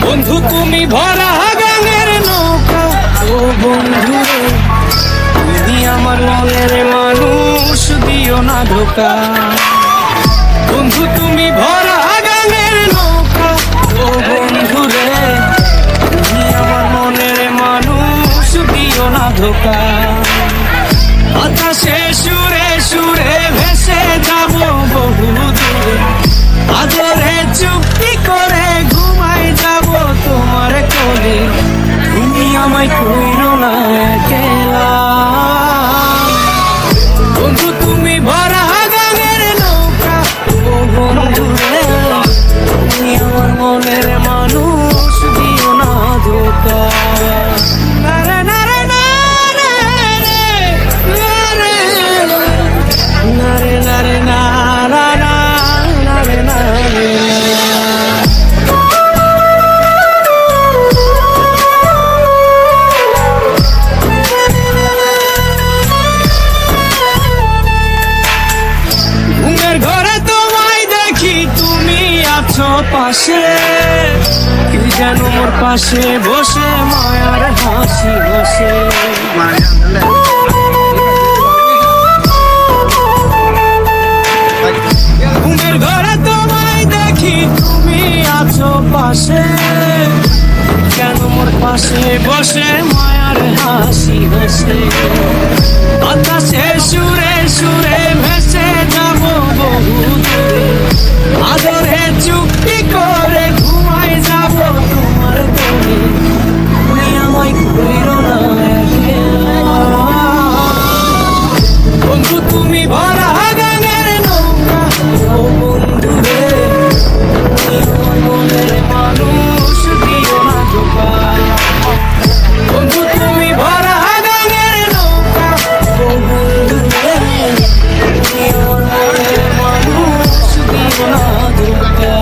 বন্ধু তুমি ভরা গাঙের নৌকা, ও বন্ধু তুমি আমার মনের মানুষ, দিও না ধোকা। বন্ধু তুমি ভরা গাঙের নৌকা, ও বন্ধু রে তুমি আমার মনের মানুষ, দিও না ধোকা। বাতাসে সুরে সুরে ভেসে যাব বহু দূরে, আদরে চুক্তি করে ঘুমাই যাব তোমার কোলে। তুমি আমায় কইরো না একলা, বন্ধু তুমি ভরা গাঙের নৌকা, ও বন্ধু রে তুমি আমার মনের মানুষ, দিও না ধোকা। নারে নারে নারে নারে নারে নারে নারা নারে নারে। ঘুমের ঘরে তোমায় দেখি তুমি আছো পাশে, কি যেন মোর পাশে বসে মায়ার হাসি বসে। ঘুমের ঘরে তোমায় দেখি তুমি আছো পাশে, কেন মোর পাশে বসে মায়ার হাসি বসে। বাতাসে সুরে সুরে ভেসে যাব বহু দূরে, আদরে চুক্তি করে ঘুমাই যাব তোমার কোলে। তুমি আমায় কইরো না একলা, বন্ধু তুমি ভরা গাঙের নৌকা, ও বন্ধু রে তুমি আমার মনের মানুষ, দিও না ধোকা। বন্ধু তুমি ভরা গাঙের নৌকা, ও বন্ধু রে তুমি আমার মনের মানুষ, দিও না ধোকা।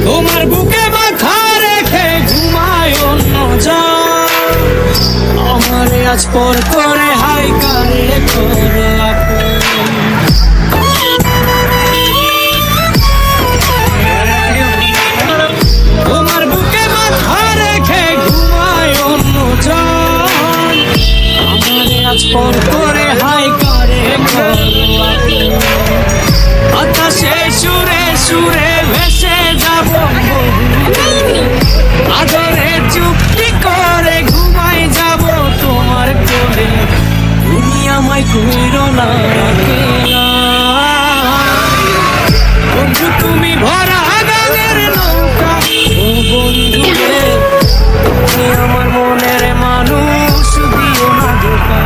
তোমার বুকে মাথা রেখে ঘুমায় অন্য জন, আমারে আজ পর করে হাই কারে করলা। তোমার বুকে মাথা রেখে ঘুমায় অন্য জন, আমারে আজ পর করে হাই কারে করলা। বাতাসে সুরে সুরে ভেসে যাব আদরে চুক্তি করে ঘুমাই যাব তোমার কোলে। তুমি আমায় কইরো না একলা, বন্ধু তুমি ভরা গাঙের নৌকা, ও বন্ধু রে তুমি আমার মনের মানুষ, দিও না ধোকা।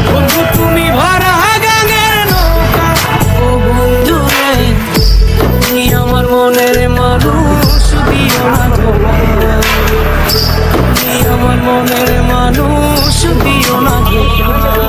বন্ধু তুমি ভরা গাঙের নৌকা, ও বন্ধু রে তুমি আমার মনের মানুষ, দিও না ধোকা। তুমি আমার মনের মানুষ, দিও না ধোকা।